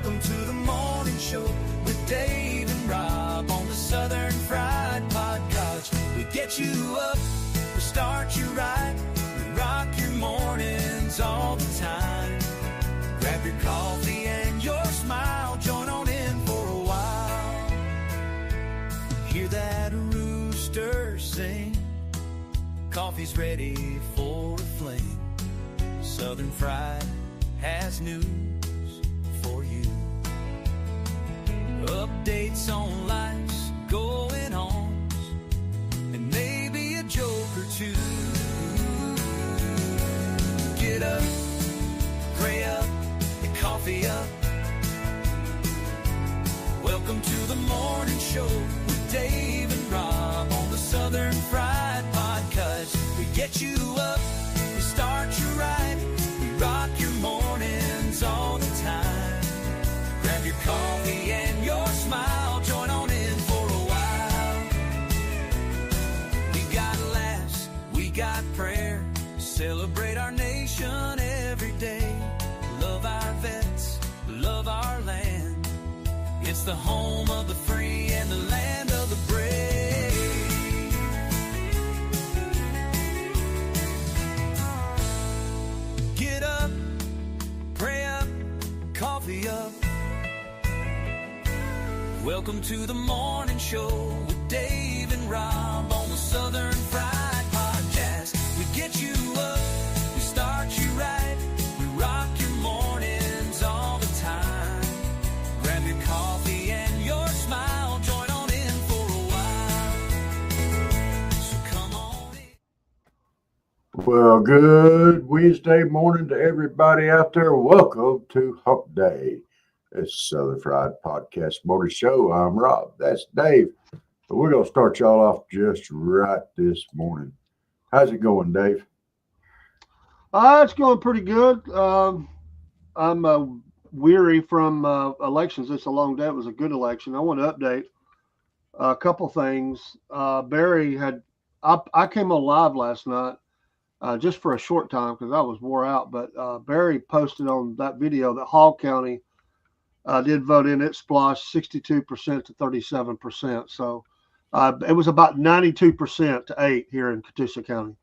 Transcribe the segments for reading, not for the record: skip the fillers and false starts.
Welcome to the morning show with Dave and Rob on the Southern Fried Podcast. We get you up, we start you right, we rock your mornings all the time. Grab your coffee and your smile, join on in for a while. Hear that rooster sing, coffee's ready for a fling. Southern Fried has news for you. Updates on life's going on, and maybe a joke or two. Get up, pray up, and coffee up. Welcome to the morning show with Dave and Rob on the Southern Fried Podcast. We get you up, we start you right, we rock your mornings all the time. Grab your coffee and your smile, join on in for a while. We got laughs, we got prayer, celebrate our nation every day. Love our vets, love our land. It's the home of the free and the land of the brave. Get up, pray up, coffee up. Welcome to the morning show with Dave and Rob on the Southern Fried Podcast. We get you up, we start you right, we rock your mornings all the time. Grab your coffee and your smile, join on in for a while. So come on in. Well, good Wednesday morning to everybody out there. Welcome to Hump Day. It's Southern Fried Podcast Morning Show. I'm Rob. That's Dave. But we're going to start y'all off just right this morning. How's it going, Dave? It's going pretty good. I'm weary from elections. It's a long day. It was a good election. I want to update a couple things. Barry I came on live last night just for a short time because I was wore out. But Barry posted on that video that Hall County did vote in. It splashed 62% to 37%. So it was about 92% to 8 here in Catoosa County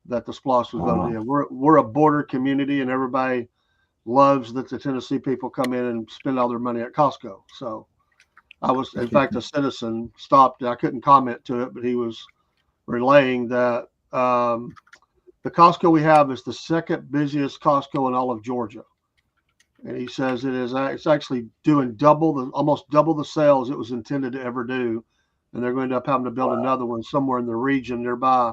that the splosh was voted in. We're a border community, and everybody loves that the Tennessee people come in and spend all their money at Costco. So I was, in fact, a citizen stopped. I couldn't comment to it, but he was relaying that the Costco we have is the second busiest Costco in all of Georgia. And he says it's actually doing almost double the sales it was intended to ever do. And they're going to end up having to build another one somewhere in the region nearby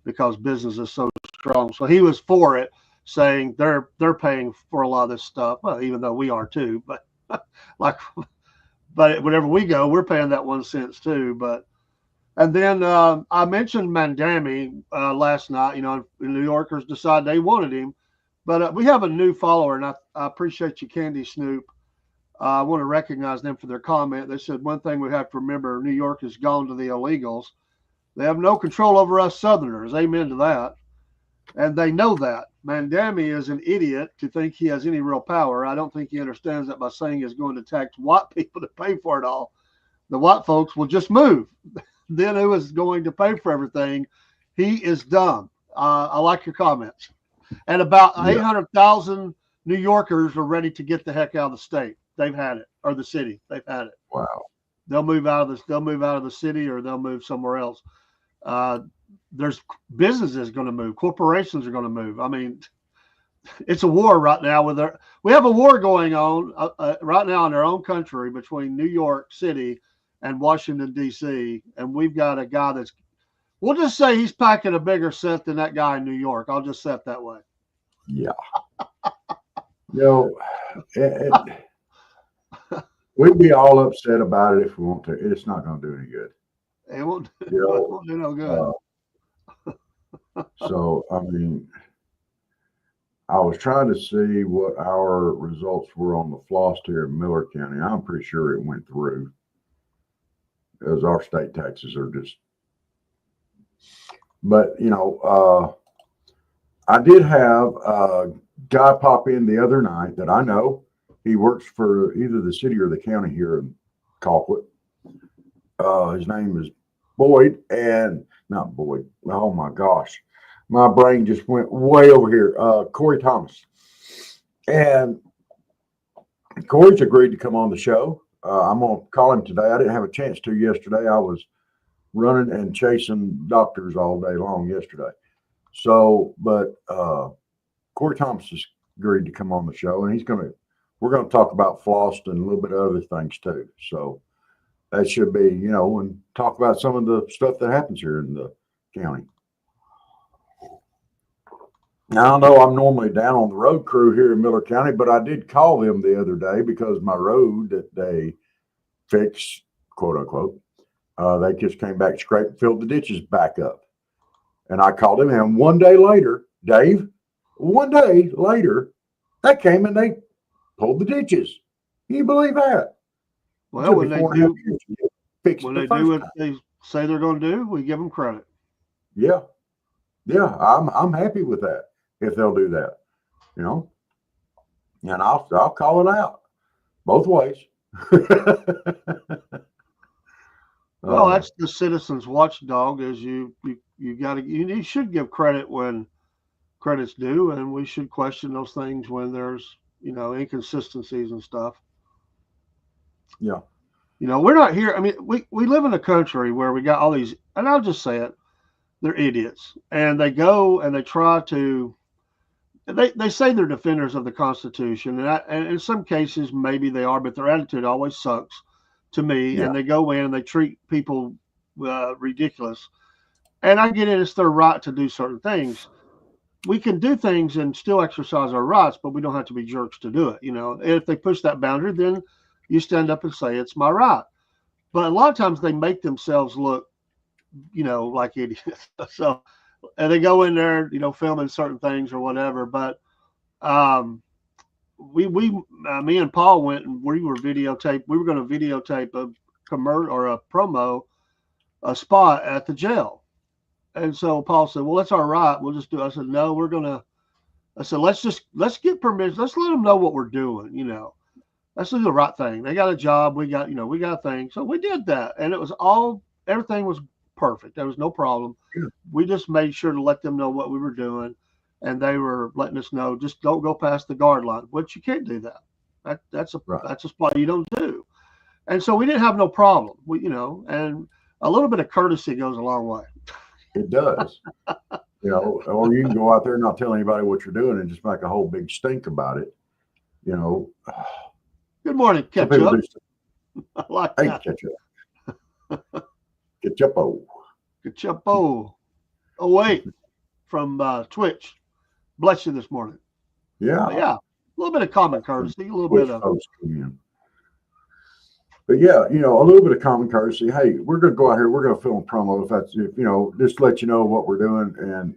because business is so strong. So he was for it, saying they're paying for a lot of this stuff. Well, even though we are too, but but whenever we go, we're paying that 1 cent too. And then I mentioned Mandami last night. You know, the New Yorkers decided they wanted him. But we have a new follower, and I appreciate you, Candy Snoop. I want to recognize them for their comment. They said one thing we have to remember, New York has gone to the illegals. They have no control over us Southerners. Amen to that. And they know that. Mandami is an idiot to think he has any real power. I don't think he understands that by saying he's going to tax white people to pay for it all. The white folks will just move. Then who is going to pay for everything? He is dumb. I like your comments. And about 800,000 New Yorkers are ready to get the heck out of the state. They've had it, or the city. They've had it. Wow. They'll move out of the city, or they'll move somewhere else. There's businesses going to move. Corporations are going to move. I mean, it's a war right now. We have a war going on right now in our own country between New York City and Washington, D.C. And we've got a guy we'll just say he's packing a bigger set than that guy in New York. I'll just say it that way. Yeah. We'd be all upset about it if we want to. It's not going to do any good. It won't do no good. So, I mean, I was trying to see what our results were on the floss here in Miller County. I'm pretty sure it went through, because our state taxes are just. But, you know, I did have a guy pop in the other night that I know. He works for either the city or the county here in Colquitt. His name is Boyd, and not Boyd. Oh my gosh, my brain just went way over here. Corey Thomas, and Corey's agreed to come on the show. I'm gonna call him today. I didn't have a chance to yesterday. I was running and chasing doctors all day long yesterday. So, but Corey Thomas has agreed to come on the show, and we're gonna talk about floss and a little bit of other things too. So that should be, and talk about some of the stuff that happens here in the county. Now, I know I'm normally down on the road crew here in Miller County, but I did call them the other day because my road that they fixed, quote unquote, they just came back, scraped, and filled the ditches back up. And I called him, and one day later, Dave, they came and they pulled the ditches. Can you believe that? Well, when they do what they say they're going to do, we give them credit. Yeah, I'm happy with that if they'll do that, and I'll call it out both ways. Well, that's the citizens watchdog. Is you should give credit when credit's due, and we should question those things when there's inconsistencies and stuff. Yeah. We're not here. I mean, we live in a country where we got all these, and I'll just say it, they're idiots. And they go and they try to, they say they're defenders of the Constitution. And in some cases, maybe they are, but their attitude always sucks to me. Yeah. And they go in and they treat people ridiculous. And I get it, it's their right to do certain things. We can do things and still exercise our rights, but we don't have to be jerks to do it. If they push that boundary, then you stand up and say, it's my right. But a lot of times they make themselves look, like idiots. So, and they go in there, filming certain things or whatever. But me and Paul went and we were going to videotape a commercial or a promo, a spot at the jail. And so Paul said, well, that's all right. We'll just do it. I said, no, let's get permission. Let's let them know what we're doing, Let's do the right thing. They got a job. We got a thing. So we did that. And everything was perfect. There was no problem. Yeah. We just made sure to let them know what we were doing. And they were letting us know, just don't go past the guard line, which you can't do that. That's a spot you don't do. And so we didn't have no problem. And a little bit of courtesy goes a long way. It does. Or you can go out there and not tell anybody what you're doing and just make a whole big stink about it. Good morning, Ketchup. I like that. Ketchup. Ketchupo. Ketchupo. Oh, wait. From Twitch. Bless you this morning. Yeah. Yeah. A little bit of common courtesy. A little bit of. But yeah, a little bit of common courtesy. Hey, we're going to go out here. We're going to film a promo. Just let you know what we're doing. And,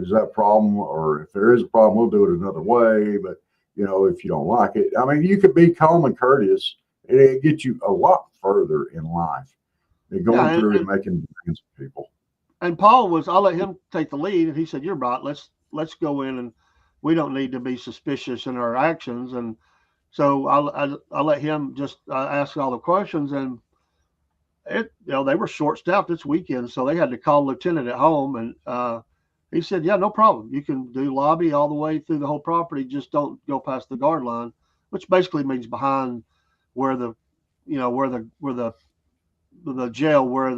is that a problem? Or if there is a problem, we'll do it another way. But, if you don't like it, I mean, you could be calm and courteous. It gets you a lot further in life than going through and making demands of people. And Paul I'll let him take the lead. And he said, you're right. Let's go in, and we don't need to be suspicious in our actions. And so I'll let him just ask all the questions. And they were short-staffed this weekend, so they had to call Lieutenant at home. And he said, yeah, no problem. You can do lobby all the way through the whole property. Just don't go past the guard line, which basically means behind where the jail, where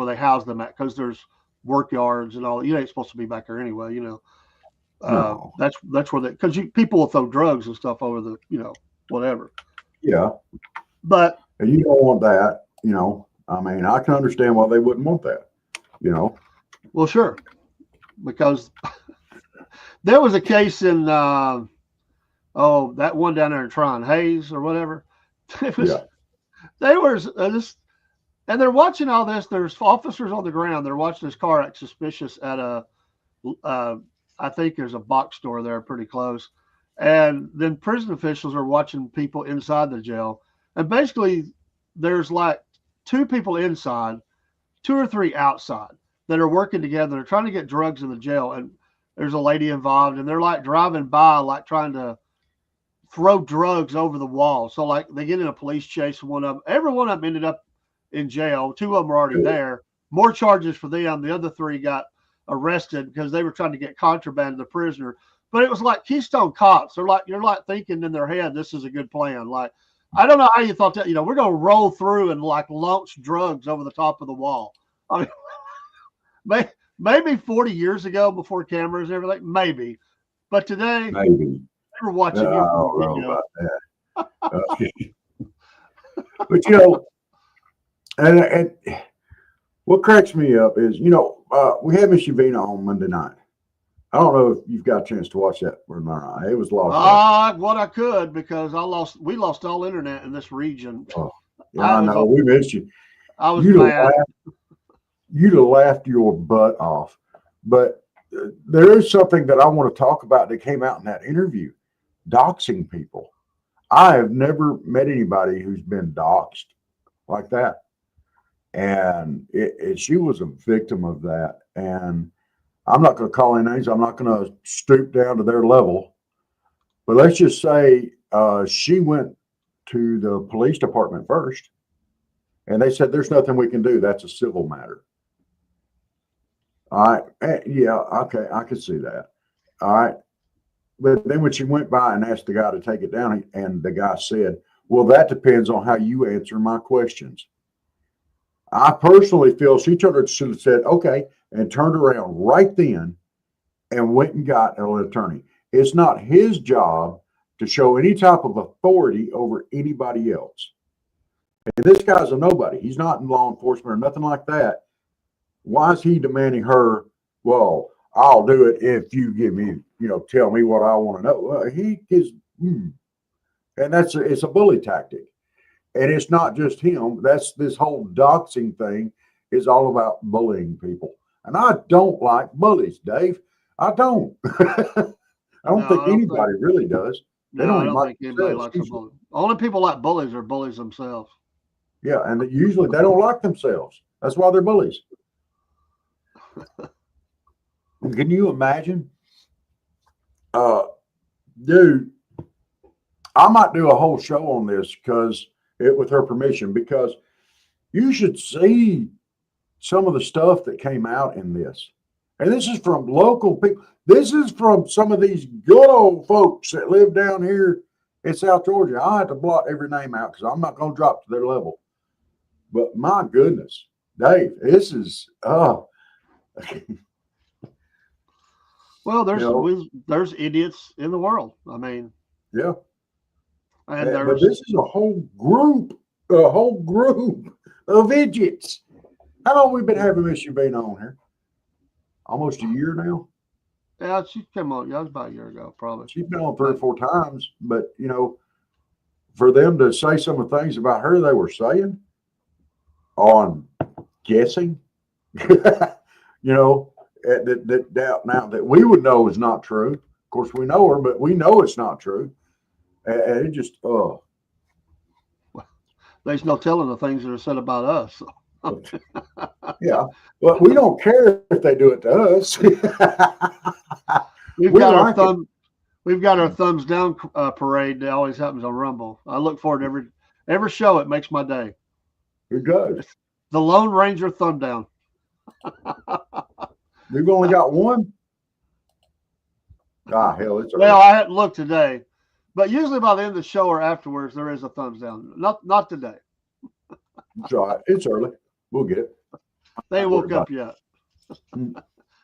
they house them at, because there's work yards and all. You ain't supposed to be back there anyway. No. That's where because people will throw drugs and stuff over the whatever. Yeah. But and you don't want that. I mean, I can understand why they wouldn't want that. Well, sure. Because there was a case in that one down there in Tryon Hayes or whatever. They were and they're watching all this. There's officers on the ground. They're watching this car act suspicious at I think there's a box store there pretty close. And then prison officials are watching people inside the jail. And basically there's like 2 people inside, 2 or 3 outside, that are working together. They're trying to get drugs in the jail, and there's a lady involved, and they're like driving by, like trying to throw drugs over the wall. So like they get in a police chase, and every one of them ended up in jail. 2 of them were already there. More charges for them. The other 3 got arrested because they were trying to get contraband to the prisoner. But it was like Keystone Cops. You're like thinking in their head, this is a good plan. Like, I don't know how you thought that, we're going to roll through and like launch drugs over the top of the wall. I mean, maybe 40 years ago before cameras and everything, maybe. But today, maybe. We're watching I you. don't know about that. But, and what cracks me up is, we had Miss Yvina on Monday night. I don't know if you've got a chance to watch that or not. It was lost. What I could, because we lost all internet in this region. Oh, yeah, I know. We missed you. I was mad. You'd have laughed your butt off. But there is something that I want to talk about that came out in that interview. Doxing people. I have never met anybody who's been doxed like that. And she was a victim of that. And I'm not going to call any names. I'm not going to stoop down to their level. But let's just say she went to the police department first. And they said, there's nothing we can do. That's a civil matter. All right. Yeah. Okay. I could see that. All right. But then when she went by and asked the guy to take it down, and the guy said, well, that depends on how you answer my questions. I personally feel she should have said, okay, and turned around right then and went and got an attorney. It's not his job to show any type of authority over anybody else. And this guy's a nobody. He's not in law enforcement or nothing like that. Why is he demanding her, well, I'll do it if you give me, tell me what I want to know. Well, he is, and it's a bully tactic. And it's not just him. That's this whole doxing thing is all about bullying people. And I don't like bullies, Dave. I don't. I don't think anybody really does. They don't even like anybody likes a bully. Only people like bullies are bullies themselves. Yeah, and usually they don't like themselves. That's why they're bullies. Can you imagine? Dude, I might do a whole show on this with her permission, because you should see some of the stuff that came out in this. And this is from local people. This is from some of these good old folks that live down here in South Georgia. I have to blot every name out because I'm not going to drop to their level. But my goodness, Dave, this is well, there's idiots in the world. I mean, yeah. And but this is a whole group of idiots. How long have we been having Miss Yvina on here? Almost a year now. Yeah, she came on. Yeah, it was about a year ago, probably. She's been on 3 or 4 times, but for them to say some of the things about her they were saying on guessing, that now that we would know is not true. Of course, we know her, but we know it's not true. And it just, there's no telling the things that are said about us. Yeah. Well, we don't care if they do it to us. We've got our thumbs down parade that always happens on Rumble. I look forward to every show. It makes my day. It does. The Lone Ranger thumb down. We've only got one. Hell, it's well, I hadn't looked today, but usually by the end of the show or afterwards, there is a thumbs down. Not today. It's all right. It's early. We'll get it. They woke up yet.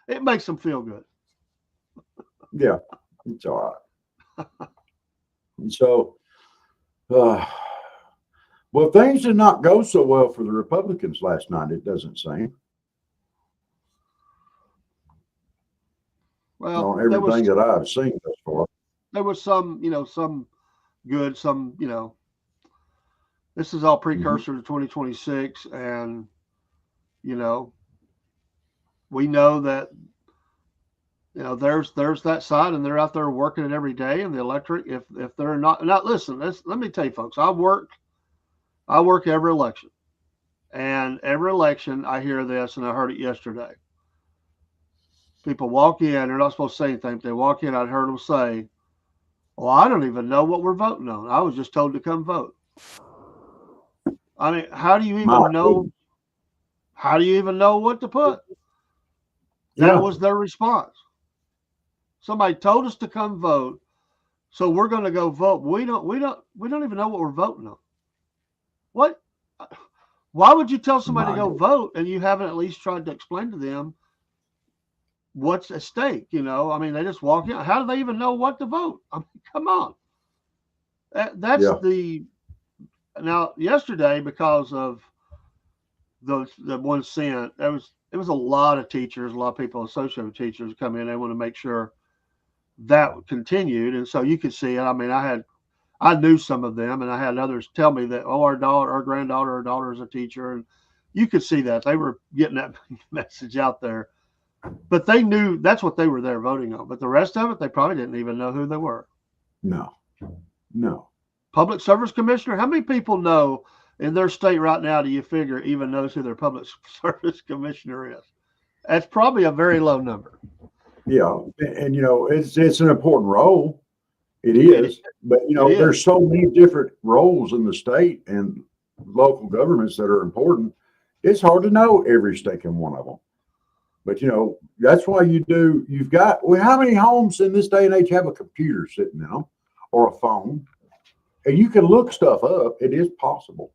It makes them feel good. Yeah, it's all right. And so, well, things did not go so well for the Republicans last night, it doesn't seem. Well, on everything that I've seen thus far. There was some good, some, this is all precursor to 2026. And, we know that, there's that side, and they're out there working it every day. And the electorate, if they're not, listen, let me tell you folks, I work every election, and every election I hear this, and I heard it yesterday. People walk in, they're not supposed to say anything. If they walk in, I heard them say, Well, I don't even know what we're voting on. I was just told to come vote. I mean, how do you even know? How do you even know what to put? That was their response. Somebody told us to come vote, so we're going to go vote. We don't even know what we're voting on. What? Why would you tell somebody to go vote and you haven't at least tried to explain to them what's at stake? I mean, they just walk in. How do they even know what to vote? I mean, come on. Now yesterday, because of the 1 cent, it was a lot of teachers, a lot of people associated with teachers come in. They want to make sure that continued, and so you could see it. I mean, I knew some of them, and I had others tell me that, our granddaughter, our daughter is a teacher, and you could see that they were getting that message out there. But they knew that's what they were there voting on. But the rest of it, they probably didn't even know who they were. No. Public Service Commissioner. How many people know in their state right now, do you figure, even knows who their Public Service Commissioner is? That's probably a very low number. Yeah, and it's an important role. It is, but there's so many different roles in the state and local governments that are important. It's hard to know every stake in one of them. But that's why you've got. Well, how many homes in this day and age have a computer sitting in them or a phone, and you can look stuff up? It is possible.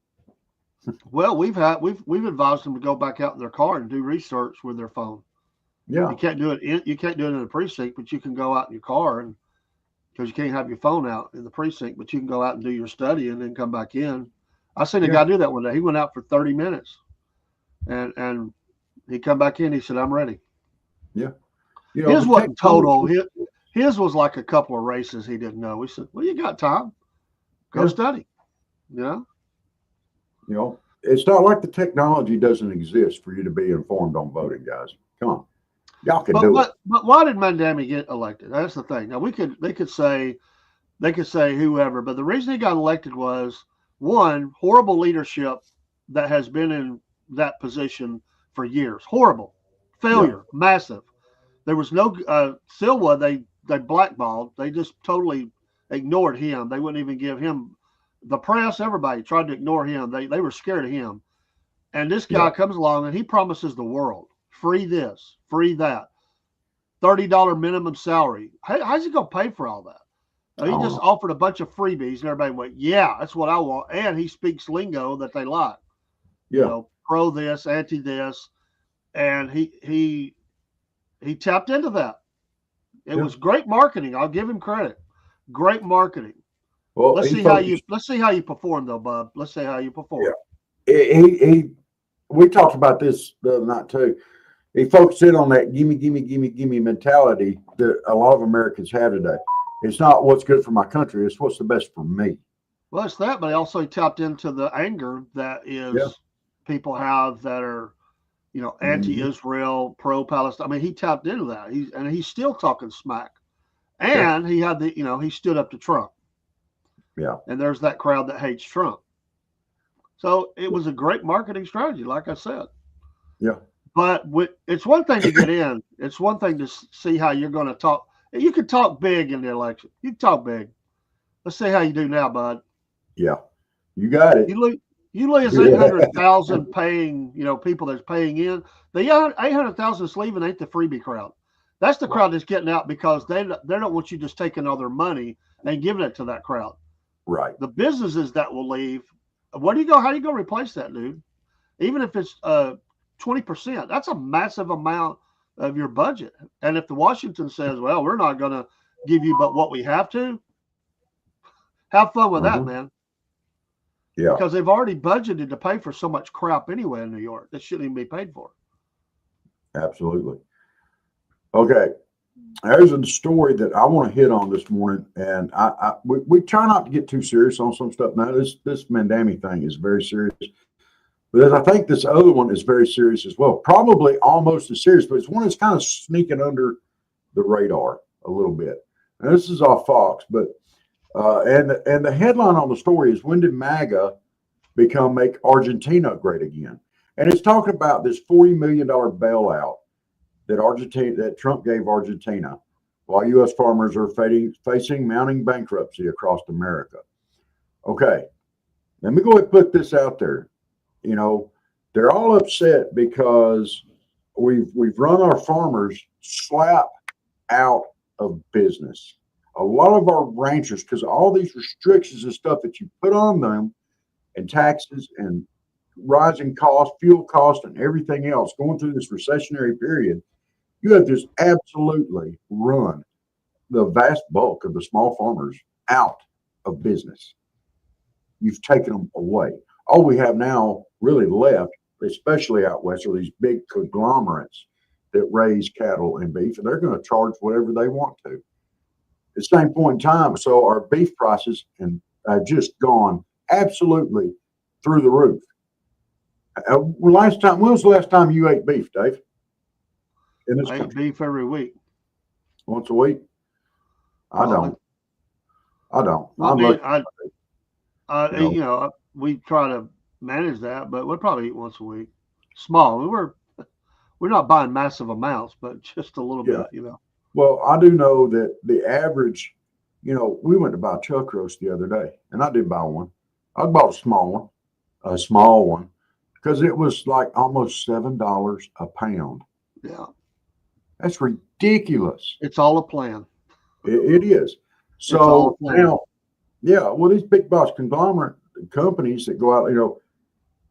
Well, we've advised them to go back out in their car and do research with their phone. Yeah, you can't do it in a precinct, but you can go out in your car, and because you can't have your phone out in the precinct, but you can go out and do your study and then come back in. I seen a guy do that one day. He went out for 30 minutes, and he come back in. He said, "I'm ready." Yeah, his wasn't total. His was like a couple of races he didn't know. We said, "Well, you got time, go study." It's not like the technology doesn't exist for you to be informed on voting, guys. Come on. Y'all can do it. But why did Mandami get elected? That's the thing. Now they could say whoever, but the reason he got elected was, one, horrible leadership that has been in that position for years. Horrible. Failure. Massive. There was no Silva, they blackballed. They just totally ignored him. They wouldn't even give him the press, everybody tried to ignore him. They were scared of him. And this guy comes along and he promises the world. Free this, free that, $30 minimum salary. How's he going to pay for all that? He just offered a bunch of freebies, and everybody went, "Yeah, that's what I want." And he speaks lingo that they like. Yeah, pro this, anti this, and he tapped into that. It was great marketing. I'll give him credit. Great marketing. Well, let's see how you perform, though, Bob. Let's see how you perform. Yeah. We talked about this the other night too. He focused in on that gimme mentality that a lot of Americans have today. It's not what's good for my country; it's what's the best for me. Well, it's that, but he also tapped into the anger that people have that are, anti-Israel, pro-Palestine. I mean, he tapped into that. He's still talking smack, and he had he stood up to Trump. Yeah, and there's that crowd that hates Trump. So it was a great marketing strategy, like I said. Yeah. But it's one thing to get in. It's one thing to see how you're going to talk. You can talk big in the election. You can talk big. Let's see how you do now, bud. Yeah. You got it. You lose 800,000 paying, people that's paying in. The 800,000 that's leaving ain't the freebie crowd. That's the crowd that's getting out because they don't want you just taking all their money and giving it to that crowd. Right. The businesses that will leave, how do you go to replace that, dude? Even if it's 20%, that's a massive amount of your budget. And if the Washington says, well, we're not going to give you but what we have to, have fun with that, man. Yeah. Because they've already budgeted to pay for so much crap anyway in New York that shouldn't even be paid for. Absolutely. Okay. There's a story that I want to hit on this morning, and we try not to get too serious on some stuff. Now, this Mandami thing is very serious, but I think this other one is very serious as well. Probably almost as serious, but it's one that's kind of sneaking under the radar a little bit. And this is off Fox, but and the headline on the story is, when did MAGA make Argentina great again? And it's talking about this $40 million bailout that Trump gave Argentina. while U.S. farmers are facing mounting bankruptcy across America. Okay, let me go ahead and put this out there. You know, they're all upset because we've run our farmers slap out of business. A lot of our ranchers, because all these restrictions and stuff that you put on them, and taxes and rising costs, fuel costs, and everything else going through this recessionary period, you have just absolutely run the vast bulk of the small farmers out of business. You've taken them away. All we have now really left, especially out west, are these big conglomerates that raise cattle and beef, and they're going to charge whatever they want to. At the same point in time, so our beef prices have just gone absolutely through the roof. When was the last time you ate beef, Dave? In this I eat country? beef every week. Once a week? I don't. I mean, You know, we try to manage that, but we'll probably eat once a week. Small. We're not buying massive amounts, but just a little Yeah. bit, Well, I do know that the average, we went to buy chuck roast the other day, and I did buy one. I bought a small one, because it was like almost $7 a pound. Yeah. That's ridiculous. It's all a plan. It is. So now, yeah, well, these big box conglomerate companies that go out,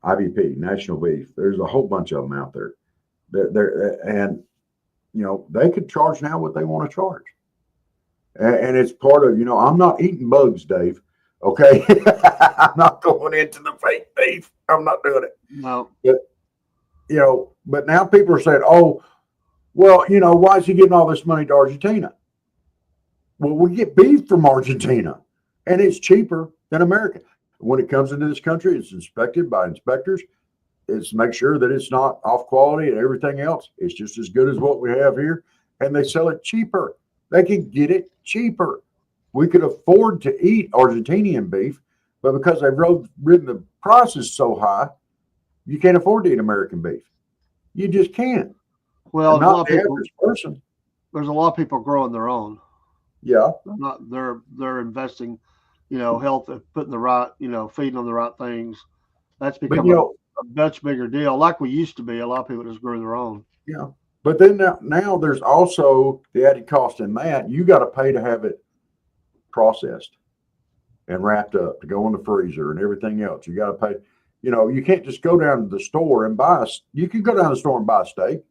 IBP, National Beef, there's a whole bunch of them out there. And they could charge now what they want to charge. And it's part of, I'm not eating bugs, Dave. Okay. I'm not going into the fake beef. I'm not doing it. No. But now people are saying, oh, well, why is he getting all this money to Argentina? Well, we get beef from Argentina, and it's cheaper than America. When it comes into this country, it's inspected by inspectors. It's make sure that it's not off quality and everything else. It's just as good as what we have here, and they sell it cheaper. They can get it cheaper. We could afford to eat Argentinian beef, but because they've ridden the prices so high, you can't afford to eat American beef. You just can't. Well, not the average person. There's a lot of people growing their own. Yeah. They're investing, health, putting the right, feeding on the right things. That's become a much bigger deal. Like we used to be, a lot of people just grew their own. Yeah. But then now there's also the added cost in that. You got to pay to have it processed and wrapped up to go in the freezer and everything else. You got to pay. You can't just go down to the store and you can go down to the store and buy a steak.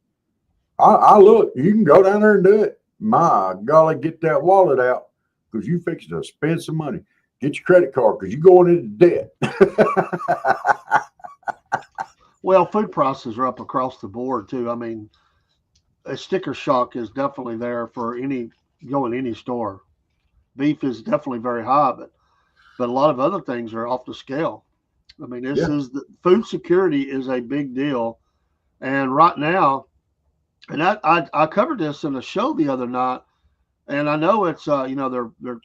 I look, you can go down there and do it. My golly, get that wallet out, because you fixing to spend some money. Get your credit card, because you're going into debt. Well, food prices are up across the board too. I mean, a sticker shock is definitely there for any store. Beef is definitely very high, but a lot of other things are off the scale. I mean, food security is a big deal, and right now, and I covered this in a show the other night, and I know it's they're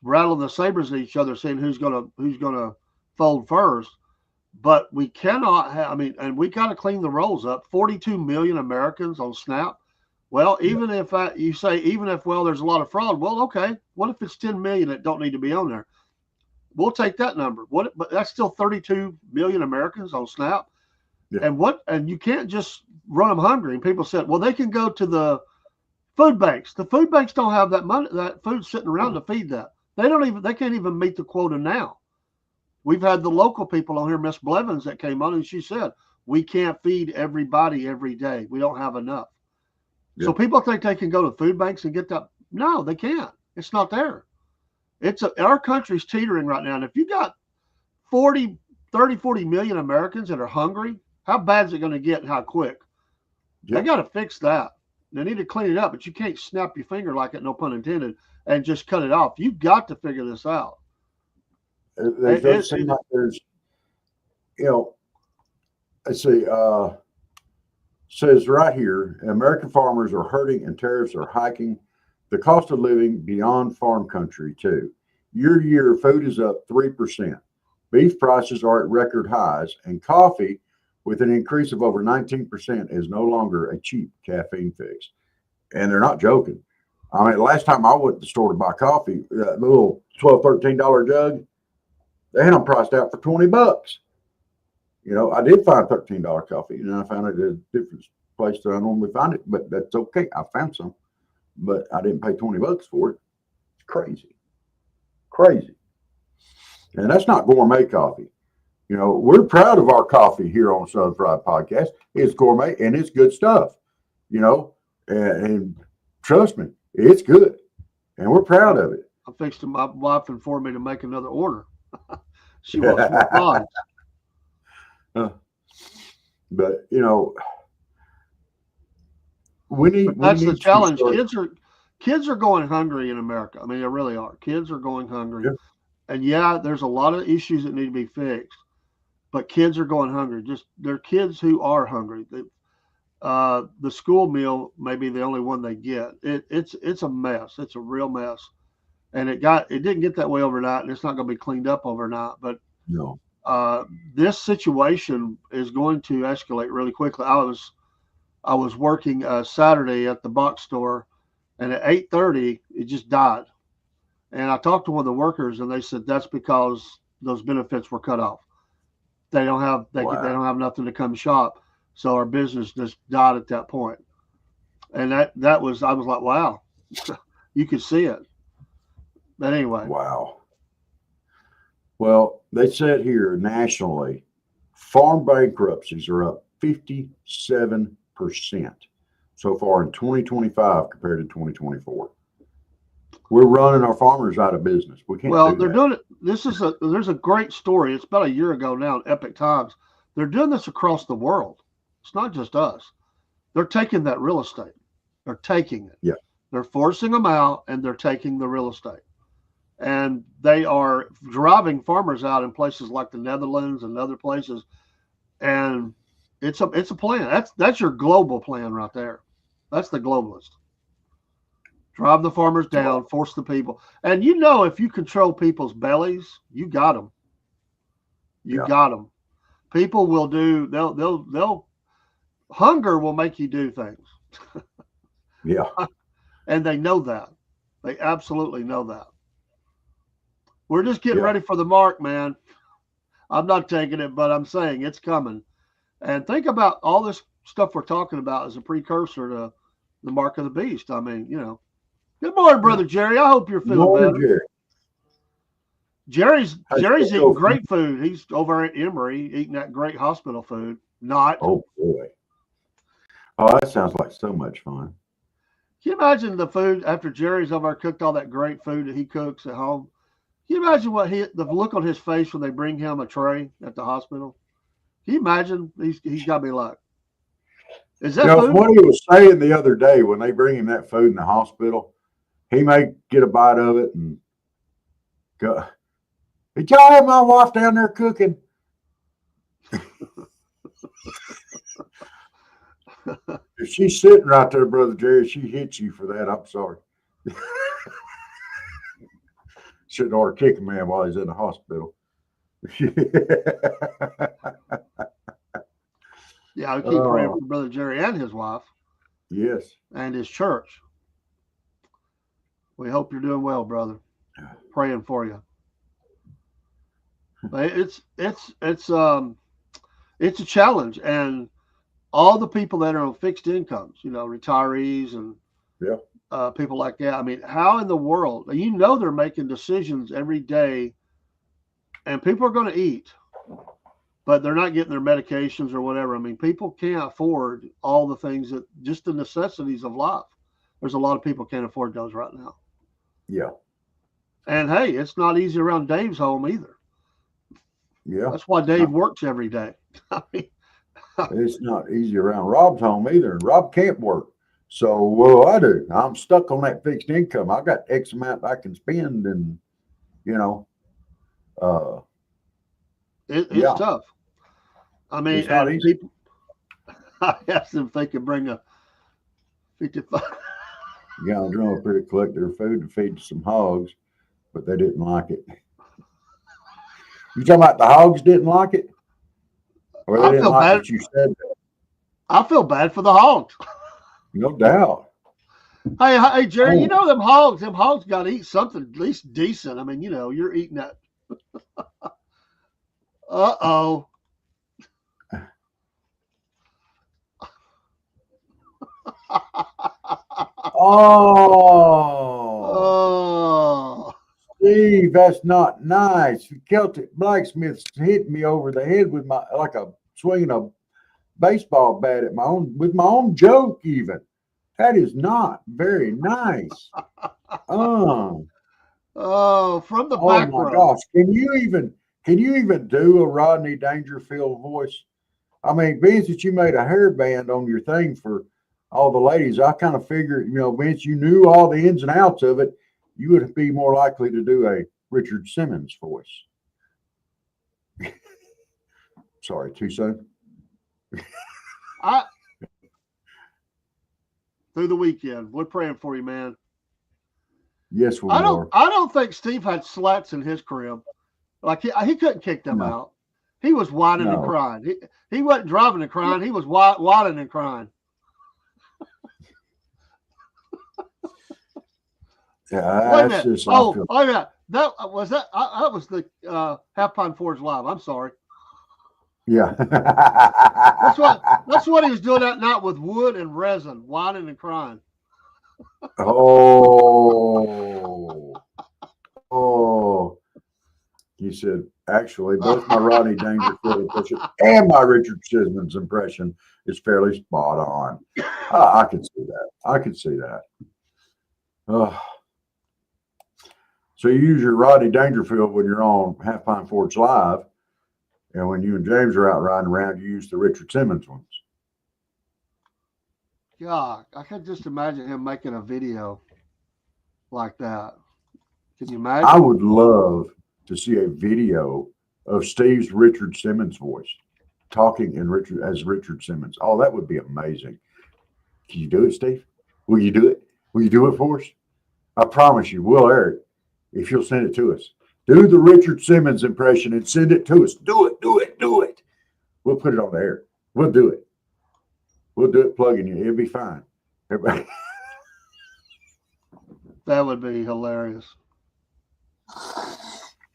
rattling the sabers at each other, saying who's gonna fold first. But we cannot have, and we got to clean the rolls up. 42 million Americans on SNAP. Well, even if there's a lot of fraud, well, okay. What if it's 10 million that don't need to be on there? We'll take that number. But that's still 32 million Americans on SNAP. Yeah. And you can't just run them hungry. And people said, well, they can go to the food banks. The food banks don't have that money, that food sitting around to feed that. They can't even meet the quota now. We've had the local people on here, Miss Blevins, that came on, and she said, we can't feed everybody every day. We don't have enough. Yeah. So people think they can go to food banks and get that. No, they can't. It's not there. Our country's teetering right now. And if you got 40 million Americans that are hungry, how bad is it going to get and how quick? Yeah. They got to fix that. They need to clean it up, but you can't snap your finger like it, no pun intended, and just cut it off. You've got to figure this out. It doesn't seem like there's, let's see, says right here, American farmers are hurting and tariffs are hiking the cost of living beyond farm country too. Year food is up 3%. Beef prices are at record highs, and coffee, with an increase of over 19%, is no longer a cheap caffeine fix. And they're not joking. I mean, last time I went to the store to buy coffee, the little $12, $13 jug, they had them priced out for $20. You know, I did find $13 coffee, and I found it at a different place that I normally find it, but that's okay. I found some, but I didn't pay $20 for it. It's crazy. Crazy. And that's not gourmet coffee. You know, we're proud of our coffee here on Southern Fried Podcast. It's gourmet and it's good stuff, you know, and trust me, it's good. And we're proud of it. I fixed my wife informed me to make another order. She wants more pods. But, you know, that's the challenge. Kids are going hungry in America. I mean, they really are. Kids are going hungry. Yeah. And yeah, there's a lot of issues that need to be fixed, but kids are going hungry. They're kids who are hungry. The school meal may be the only one they get. It's a mess. It's a real mess. And it didn't get that way overnight, and it's not going to be cleaned up overnight. But no, this situation is going to escalate really quickly. I was working Saturday at the box store, and at 8:30 it just died. And I talked to one of the workers, and they said that's because those benefits were cut off. They don't have they don't have nothing to come shop, so our business just died at that point. And I was like, wow, you could see it. But anyway, wow. Well, they said here nationally, farm bankruptcies are up 57% so far in 2025 compared to 2024. We're running our farmers out of business. We can't. Well, they're doing it. There's a great story. It's about a year ago now in Epic Times. They're doing this across the world. It's not just us. They're taking that real estate. They're taking it. Yeah. They're forcing them out, and they're taking the real estate. And they are driving farmers out in places like the Netherlands and other places. And it's a plan. That's your global plan right there. That's the globalist. Drive the farmers down, force the people. And you know, if you control people's bellies, you got them. You got them. People will do, they'll hunger will make you do things. Yeah. And they know that. They absolutely know that. We're just getting ready for the mark, man. I'm not taking it, but I'm saying it's coming. And think about all this stuff we're talking about as a precursor to the mark of the beast. I mean, you know. Good morning, Brother Jerry. I hope you're feeling better. Jerry's eating great food. He's over at Emory eating that great hospital food. Oh, boy. Oh, that sounds like so much fun. Can you imagine the food after Jerry's over there cooked all that great food that he cooks at home? Can you imagine the look on his face when they bring him a tray at the hospital? Can you imagine? He's got to be like, is that food? What he was saying the other day when they bring him that food in the hospital, he may get a bite of it and go, did y'all have my wife down there cooking? If she's sitting right there, Brother Jerry, she hits you for that. I'm sorry. Shouldn't ought to kick a man while he's in the hospital. Yeah, I keep praying for Brother Jerry and his wife. Yes. And his church. We hope you're doing well, brother. Praying for you. But it's a challenge, and all the people that are on fixed incomes, you know, retirees and people like that. I mean, how in the world? You know, they're making decisions every day, and people are going to eat, but they're not getting their medications or whatever. I mean, people can't afford all the things that just the necessities of life. There's a lot of people can't afford those right now. Yeah. And hey, it's not easy around Dave's home either. Yeah. That's why Dave works every day. I mean, it's not easy around Rob's home either. And Rob can't work. So what do I do? I'm stuck on that fixed income. I got X amount I can spend, and you know, it's tough. I mean, it's not easy. People, I asked them if they could bring a 55. Gallon drum up here to collect their food to feed some hogs, but they didn't like it. You talking about the hogs didn't like it? Or they didn't like what you said? I feel bad for the hogs. No doubt. Hey, Jerry, you Oh. know them hogs got to eat something at least decent. I mean, you're eating that. Uh-oh. Oh, Oh. Steve, that's not nice. Celtic blacksmiths hit me over the head with swinging a baseball bat at with my own joke. Even that is not very nice. Um. Oh, from the Oh back my row. gosh. Can you even do a Rodney Dangerfield voice? I mean, Vince, that you made a hairband on your thing for all the ladies, I kind of figured, Vince, you knew all the ins and outs of it. You would be more likely to do a Richard Simmons voice. Sorry, too soon. Through the weekend, we're praying for you, man. Yes, we I are. don't think Steve had slats in his crib. Like he couldn't kick them No. out. He was whining and No. crying. He wasn't driving and crying. He was whining and crying. Yeah, Wait a that's minute. just. Oh yeah. That was the Half Pine Forge Live. I'm sorry. Yeah. That's what he was doing that night with wood and resin, whining and crying. Oh. He said, actually, both my Rodney Dangerfield impression and my Richard Simmons impression is fairly spot on. I can see that. I can see that. So you use your Rodney Dangerfield when you're on Half Pine Forge Live, and when you and James are out riding around, you use the Richard Simmons ones. God, I can just imagine him making a video like that. Can you imagine? I would love to see a video of Steve's Richard Simmons voice talking as Richard Simmons. Oh, that would be amazing. Can you do it, Steve? Will you do it? Will you do it for us? I promise you, we'll air it if you'll send it to us. Do the Richard Simmons impression and send it to us. Do it, do it, do it. We'll put it on the air. We'll do it. We'll do it plugging you. It'll be fine. Everybody. That would be hilarious.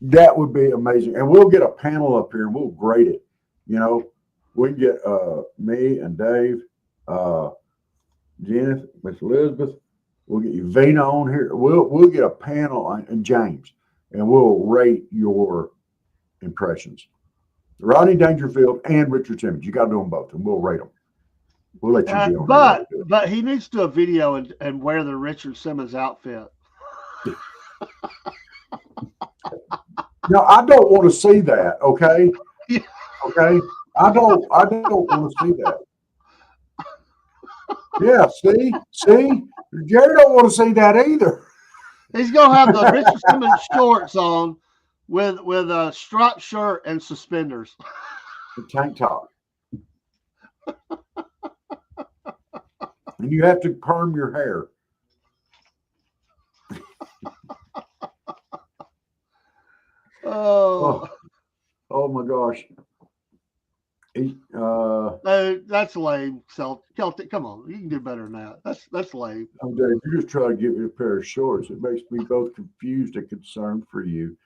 That would be amazing. And we'll get a panel up here and we'll grade it. We can get me and Dave, Jennifer, Miss Elizabeth. We'll get you Vina on here. We'll get a panel and James, and we'll rate your impressions. Rodney Dangerfield and Richard Simmons. You got to do them both, and we'll rate them. We'll let you be on here. But he needs to do a video and wear the Richard Simmons outfit. No, I don't want to see that. Okay. Yeah. Okay. I don't want to see that. Yeah. See, Jerry don't want to see that either. He's gonna have the Richard Simmons shorts on with a striped shirt and suspenders. The tank top. And you have to perm your hair. Oh my gosh. That's lame. Celtic, come on, you can do better than that. That's lame. Oh, Dave, you just try to give me a pair of shorts. It makes me both confused and concerned for you.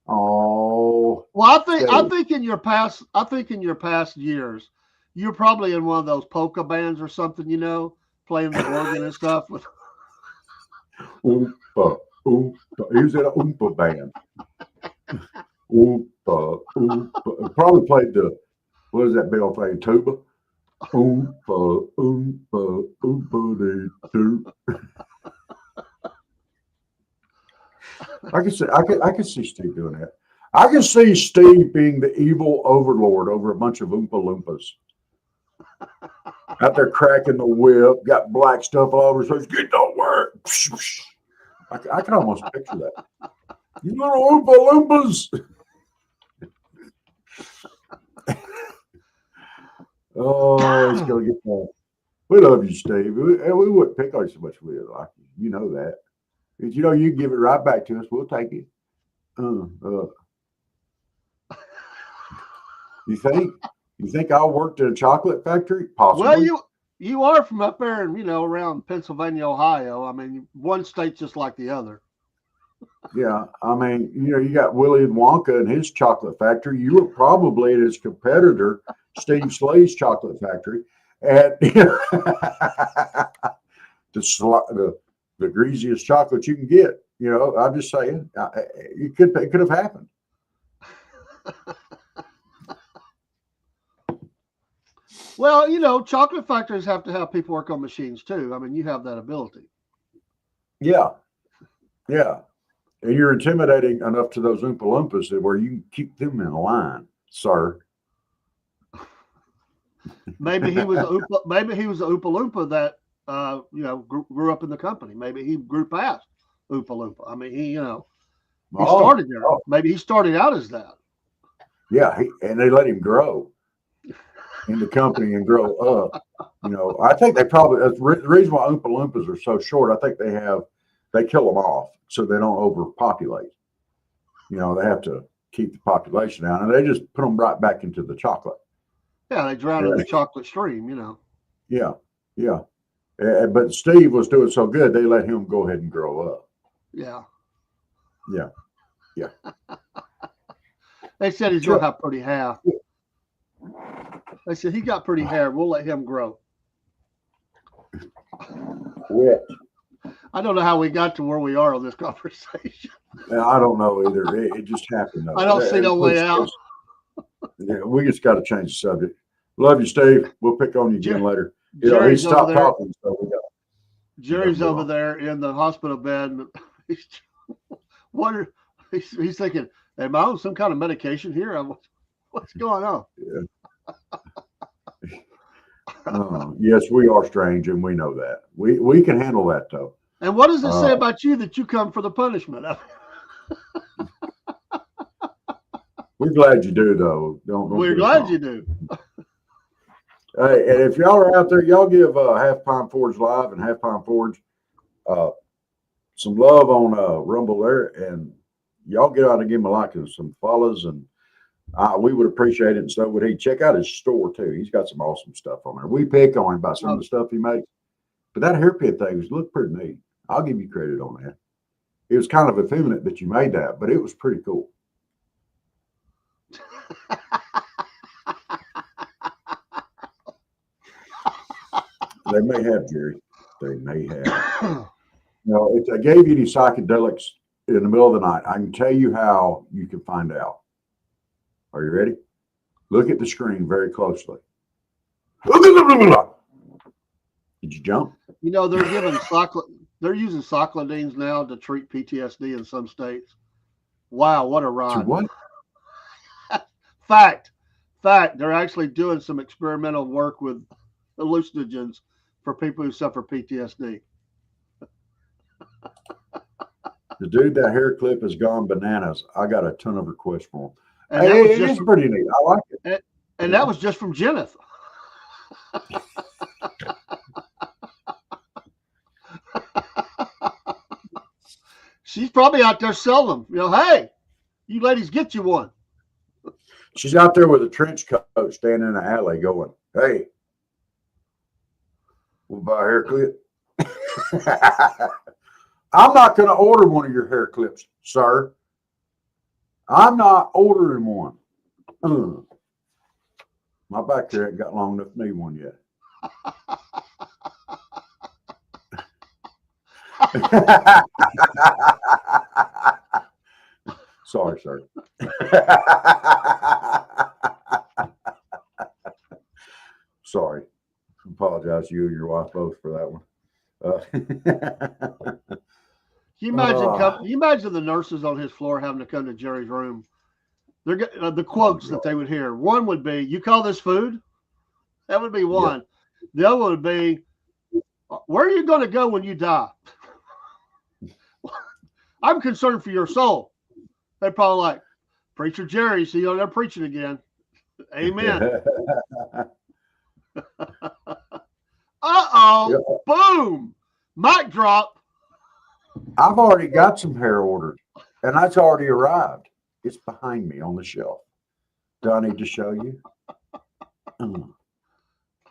Oh. Well, I think in your past years, you're probably in one of those polka bands or something, playing the organ and stuff with. Oompa, oompa. He was in an oompa band. Oompa, oompa. Probably played what is that bell playing? Tuba? Oompa, oompa, oompa, doo. I can see Steve doing that. I can see Steve being the evil overlord over a bunch of Oompa Loompas. Out there cracking the whip, got black stuff all over his face. Get to work. I can almost picture that. You little Oompa Loompas. Oh, it's going to get fun. We love you, Steve. We wouldn't pick on you so much if we didn't like you. You know that. But you can give it right back to us. We'll take it. You think I worked at a chocolate factory? Possibly. Well, You are from up there, and around Pennsylvania, Ohio. I mean, one state's just like the other. Yeah, I mean, you got Willy Wonka and his chocolate factory. You were probably at his competitor, Steve Slay's chocolate factory, at the greasiest chocolate you can get. I'm just saying, it could have happened. Well, chocolate factories have to have people work on machines too. I mean, you have that ability. Yeah, yeah. And you're intimidating enough to those Oompa Loompas that where you can keep them in line, sir. Maybe he was a Oompa, maybe he was a Oompa Loompa that grew up in the company. Maybe he grew past Oompa Loompa. I mean, he started there. Oh. Maybe he started out as that. Yeah, and they let him grow in the company and grow up. I think they probably the reason why Oompa Loompas are so short. I think they kill them off so they don't overpopulate. They have to keep the population down, and they just put them right back into the chocolate. Yeah, they drown in the chocolate stream. Yeah, yeah. But Steve was doing so good, they let him go ahead and grow up. Yeah. Yeah. Yeah. They said he's going to have pretty hair. They said he got pretty hair. We'll let him grow. Wet. I don't know how we got to where we are on this conversation. I don't know either. It just happened. I don't see no way out. Yeah, we just got to change the subject. Love you, Steve. We'll pick on you again later. He stopped talking, so we got. Jerry's over there in the hospital bed. He's thinking, am I on some kind of medication here? What's going on? Yeah. Yes, we are strange, and we know that. We can handle that, though. And what does it say about you that you come for the punishment? We're glad you do, though. We're glad you do. Hey, and if y'all are out there, y'all give Half Pine Forge Live and Half Pine Forge some love on Rumble there, and y'all get out and give him a like and some follows, and we would appreciate it, and so would he. Check out his store, too. He's got some awesome stuff on there. We pick on him about some of the stuff he makes, but that hairpin thing looked pretty neat. I'll give you credit on that. It was kind of effeminate that you made that, but it was pretty cool. They may have, Jerry. They may have. If I gave you any psychedelics in the middle of the night, I can tell you how you can find out. Are you ready? Look at the screen very closely. Did you jump? They're using cyclodines now to treat PTSD in some states. Wow, what a ride! What? Fact. They're actually doing some experimental work with hallucinogens for people who suffer PTSD. The dude that hair clip has gone bananas. I got a ton of requests for him. And it is pretty neat. I like it. And that was just from Jennifer. She's probably out there selling them. Hey, you ladies, get you one. She's out there with a trench coat standing in the alley going, hey, we'll buy a hair clip. I'm not going to order one of your hair clips, sir. I'm not ordering one. My back there ain't got long enough to need one yet. Sorry, sir. Sorry. Apologize to you and your wife both for that one. Can you imagine the nurses on his floor having to come to Jerry's room? They're the quotes that they would hear. One would be, "You call this food?" That would be one. Yeah. The other would be, "Where are you going to go when you die?" I'm concerned for your soul. They're probably like, "Preacher Jerry, see you they're preaching again." Amen. Uh-oh. Yeah. Boom. Mic drop. I've already got some hair ordered, and that's already arrived. It's behind me on the shelf. Do I need to show you?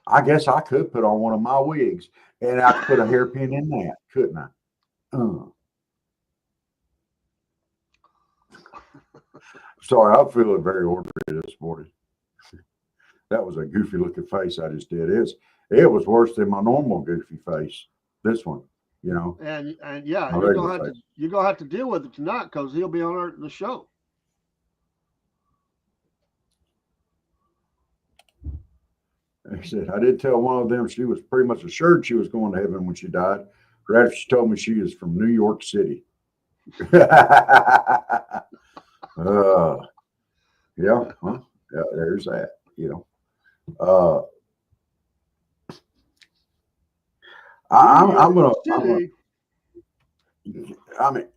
I guess I could put on one of my wigs and I could put a hairpin in that, couldn't I? Sorry, I'm feeling very ordinary this morning. That was a goofy looking face I just did. It was worse than my normal goofy face. This one, you know. And yeah, My regular face. you're gonna have to deal with it tonight because he'll be on the show. He said, I did tell one of them she was pretty much assured she was going to heaven when she died. Right after she told me she is from New York City. Yeah, huh? Yeah, there's that, you know. I'm gonna, I mean,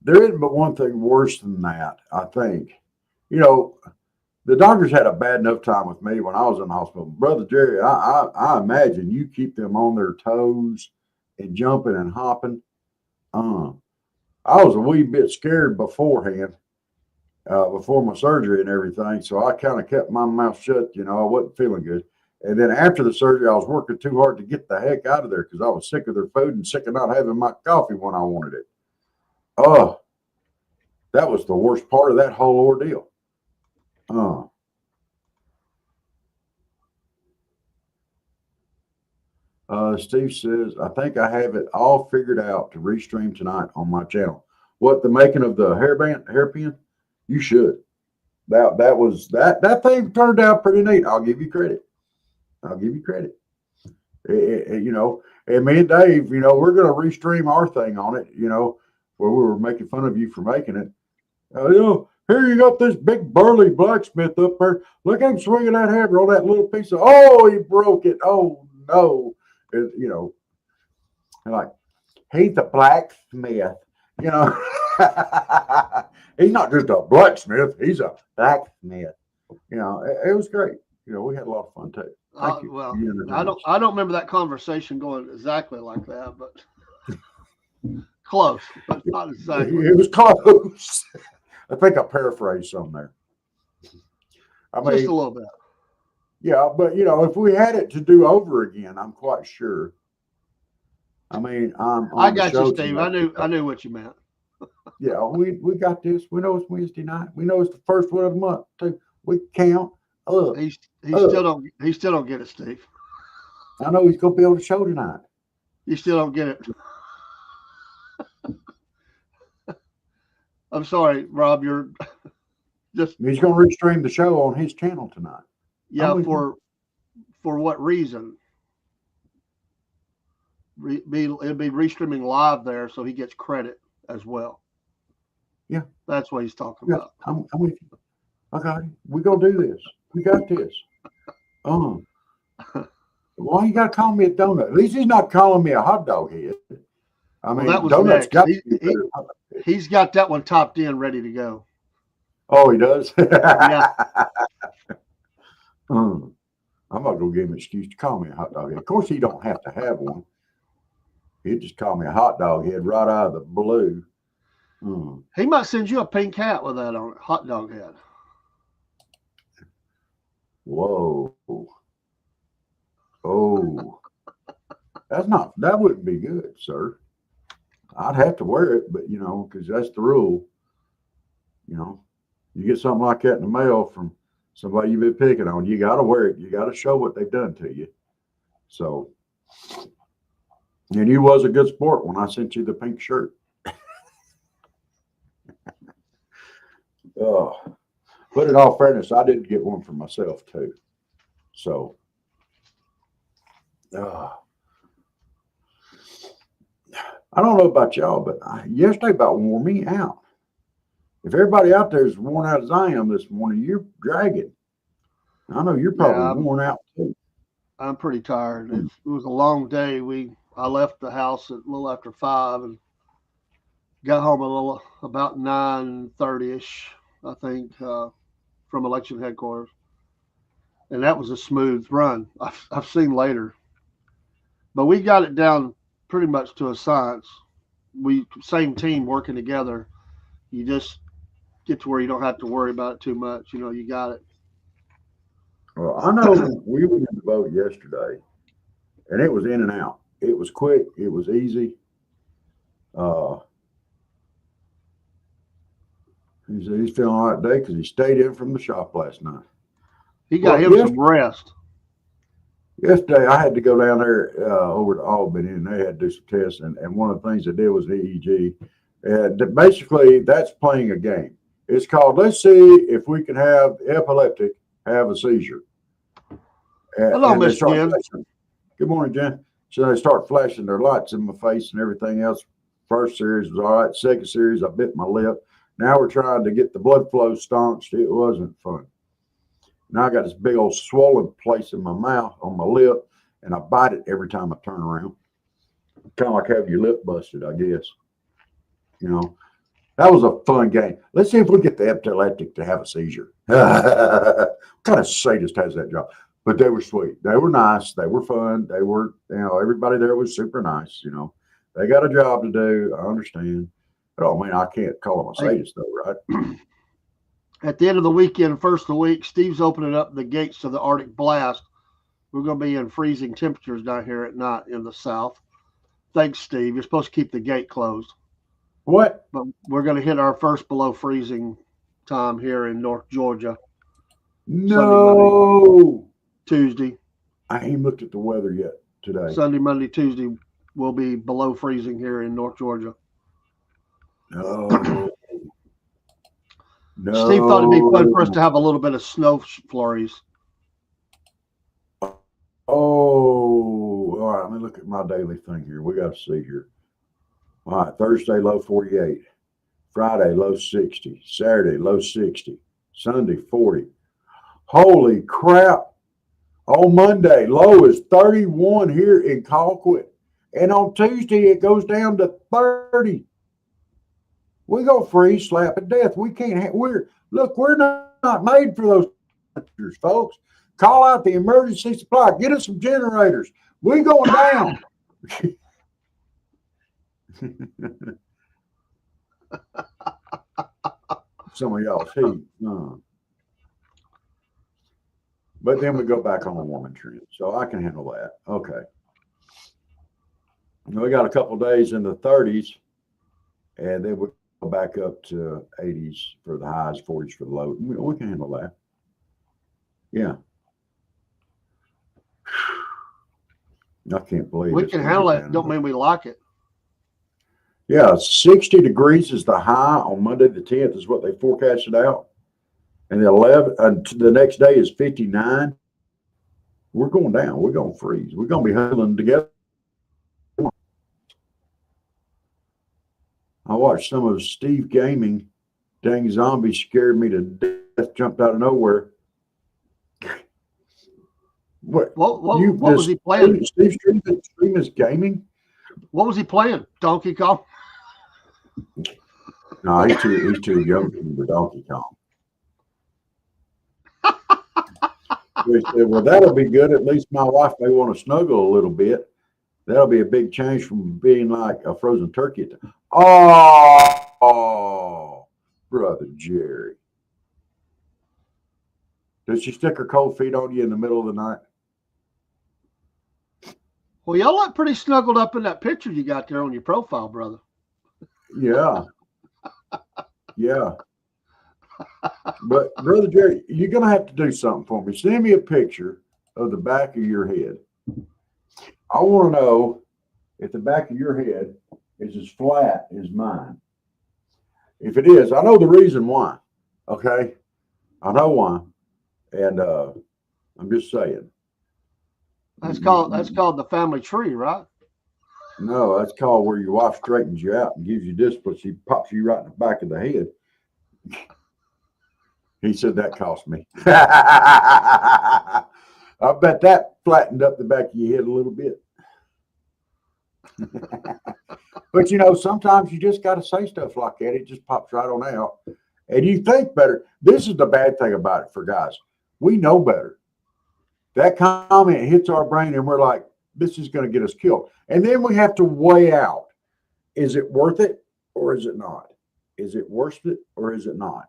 there isn't but one thing worse than that, I think. You know, the doctors had a bad enough time with me when I was in the hospital. Brother Jerry, I imagine you keep them on their toes and jumping and hopping. I was a wee bit scared beforehand, before my surgery and everything. So I kind of kept my mouth shut. You know, I wasn't feeling good. And then after the surgery, I was working too hard to get the heck out of there because I was sick of their food and sick of not having my coffee when I wanted it. Oh, that was the worst part of that whole ordeal. Steve says, I think I have it all figured out to restream tonight on my channel. What, the making of the hairpin? You should. That thing turned out pretty neat. I'll give you credit. You know, and me and Dave, you know, we're going to restream our thing on it, you know, where we were making fun of you for making it. You know, here you got this big burly blacksmith up there. Look at him swinging that hammer on that little piece of, oh, he broke it. Oh, no. You know, like, he's a blacksmith, you know. He's not just a blacksmith, he's a blacksmith. You know, it was great. You know, we had a lot of fun too. Thank you. Well, I don't remember that conversation going exactly like that, but close, but not exactly. It was close. I think I paraphrased some there. I mean, just a little bit. Yeah, but you know, if we had it to do over again, I'm quite sure. I mean, I got you, Steve. I knew what you meant. Yeah, we got this. We know it's Wednesday night. We know it's the first one of the month too. We count. He still don't get it, Steve. I know he's gonna be on the show tonight. You still don't get it. I'm sorry, Rob. You're just. He's gonna restream the show on his channel tonight. Yeah, for what reason? It'll be restreaming live there, so he gets credit as well. Yeah, that's what he's talking about. I'm with you. Okay, we're gonna do this. We got this. Why you gotta call me a donut? At least he's not calling me a hot dog head. I mean, that was donuts got he's got that one topped in, ready to go. Oh, he does. Yeah. I'm not gonna give him an excuse to call me a hot dog head. Of course, he don't have to have one. He'd just call me a hot dog head right out of the blue. He might send you a pink hat with that on it, hot dog head. Whoa. Oh. That wouldn't be good, sir. I'd have to wear it, but you know, because that's the rule. You know, you get something like that in the mail from somebody you've been picking on, you got to wear it. You got to show what they've done to you. So, and you was a good sport when I sent you the pink shirt. But in all fairness, I did get one for myself too. So, I don't know about y'all, but yesterday about wore me out. If everybody out there is worn out as I am this morning, you're dragging. I know you're probably worn out too. I'm pretty tired. It was a long day. I left the house at a little after 5 and got home about 9:30ish, I think, from election headquarters. And that was a smooth run. I've seen later, but we got it down pretty much to a science. Same team working together. You just get to where you don't have to worry about it too much. You know, you got it. Well, I know we went in the boat yesterday, and it was in and out. It was quick. It was easy. Uh, he said he's feeling all right today because he stayed in from the shop last night. He got him some rest. Yesterday, I had to go down there over to Albany, and they had to do some tests. And one of the things they did was EEG. And basically, that's playing a game. It's called, let's see if we can have epileptic have a seizure. Hello, Miss Jen. Good morning, Jen. So they start flashing their lights in my face and everything else. First series was all right. Second series, I bit my lip. Now we're trying to get the blood flow staunched. It wasn't fun. Now I got this big old swollen place in my mouth, on my lip, and I bite it every time I turn around. Kind of like having your lip busted, I guess. You know, that was a fun game. Let's see if we get the epileptic to have a seizure. What kind of sadist has that job? But they were sweet. They were nice. They were fun. They were, everybody there was super nice. They got a job to do. I understand. But I mean, I can't call them a sadist though, right? At the end of the weekend, first of the week, Steve's opening up the gates to the Arctic blast. We're going to be in freezing temperatures down here at night in the south. Thanks, Steve. You're supposed to keep the gate closed. What? But we're going to hit our first below freezing time here in North Georgia. No. Sunday, Monday, Tuesday. I ain't looked at the weather yet today. Sunday, Monday, Tuesday will be below freezing here in North Georgia. No. No. Steve thought it'd be fun for us to have a little bit of snow flurries. Oh, all right. Let me look at my daily thing here. We got to see here. All right. Thursday, low 48. Friday, low 60. Saturday, low 60. Sunday, 40. Holy crap. On Monday, low is 31 here in Colquitt. And on Tuesday, it goes down to 30. We go freeze, slap to death. We can't. We're not made for those temperatures, folks. Call out the emergency supply. Get us some generators. We going down. Some of y'all's heat. But then we go back on the warming trend, so I can handle that. Okay. We got a couple of days in the 30s, and then we go back up to 80s for the highs, 40s for the low. We can handle that. Yeah. I can't believe we can handle it. Don't mean we like it. Yeah, 60 degrees is the high on Monday the 10th is what they forecasted out. And the next day is 59. We're going down. We're going to freeze. We're going to be huddling together. I watched some of Steve Gaming. Dang zombie scared me to death, jumped out of nowhere. What was he playing? Steve Stream Gaming? What was he playing? Donkey Kong? No, he's too young for Donkey Kong. They said, well, that'll be good. At least my wife may want to snuggle a little bit. That'll be a big change from being like a frozen turkey. Oh, Brother Jerry. Does she stick her cold feet on you in the middle of the night? Well, y'all look pretty snuggled up in that picture you got there on your profile, brother. Yeah. Yeah. But, Brother Jerry, you're going to have to do something for me. Send me a picture of the back of your head. I want to know if the back of your head is as flat as mine. If it is, I know the reason why. Okay? I know why. And I'm just saying. That's called the family tree, right? No, that's called where your wife straightens you out and gives you discipline. She pops you right in the back of the head. He said that cost me. I bet that flattened up the back of your head a little bit. But sometimes you just got to say stuff like that. It just pops right on out. And you think better. This is the bad thing about it for guys. We know better. That comment hits our brain and we're like, this is going to get us killed. And then we have to weigh out, is it worth it or is it not? Is it worth it or is it not?